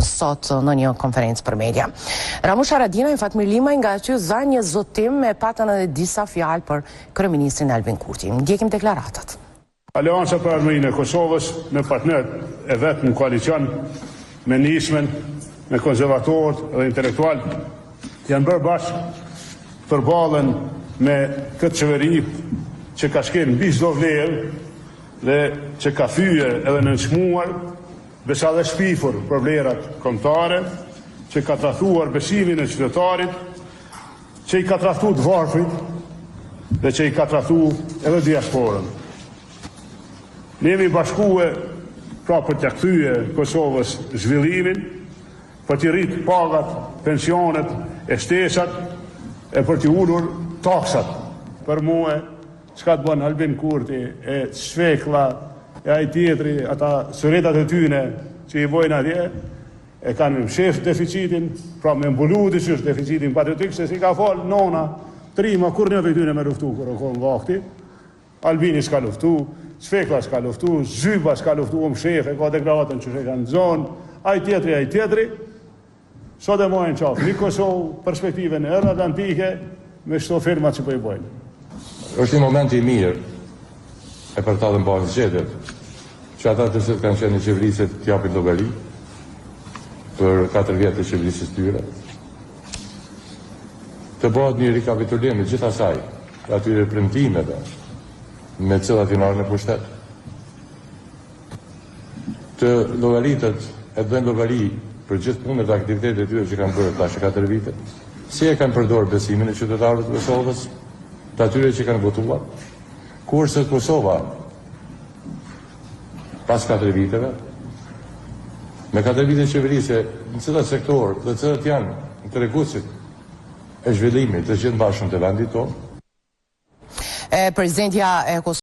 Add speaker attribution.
Speaker 1: sot në një konferencë për media. Ramush Haradinaj në Fatmir Limaj nga që dha një zotim me patën edhe disa fjalë për kryeministrin Albin Kurti. Ndjekim deklaratat.
Speaker 2: Aleanca për Armërinë e Kosovës me partnerët e vetë në koalicion, me nismen, me konservatorët dhe intelektualët janë bërë bashkë përballën me këtë qeveri që ka shkel mbi çdo vlerë dhe që ka fyje edhe nënçmuar, besa dhe shpifur për vlerat kombëtare, që ka tradhuar besimin e qytetarit, që i ka tradhuar të varfrit dhe që i ka tradhuar edhe diasporën. Ne jemi bashkue pra për t'ia kthye Kosovës zhvillimin, për t'i rrit pagat, pensionet, e shtesat, e për t'i ulur taksat. Për mua, çka të bën Albin Kurti, e Shveklla, e ai tjetri, ata sëretat e tyne që i bojnë atje, e kanë me shef deficitin, pra me mbulu dishësh deficitin patriotik, se si ka fal nona, trima, kur një për tyne me luftu, kur o konë vakti, Albini s'ka luftu, Shveklla s'ka luftu, Zyba s'ka luftu, shef, e ka deklaratën që kanë në zonë, ai tjetri, sot e mojnë qafë, një Kosovë, perspektive në erë atlantike, me shto firmat që po i bojnë.
Speaker 3: Është një moment i mirë, e për ta dhe mbajnë zgjedhjet, që ata të cilët kanë qenë në qeverisit t'japin llogari për 4 vjetë të qeverisit tyre, të bëhet një rikapitulim të gjithë asaj, atyre premtimeve me cilat i marrën në pushtet. Të llogaritët e bëjnë llogari për gjithë punët dhe aktivitetet e tyre që kanë bërë tash 4 vite. Si e kanë përdorur besimin e qytetarëve të Kosovës, të atyre që kanë votuar, kurse Kosova pas 4 viteve, me 4 vite qeverisje, në cilat sektor dhe cilat janë treguesit e zhvillimit të gjithë bashkën të vendit tonë.
Speaker 1: Presidentja e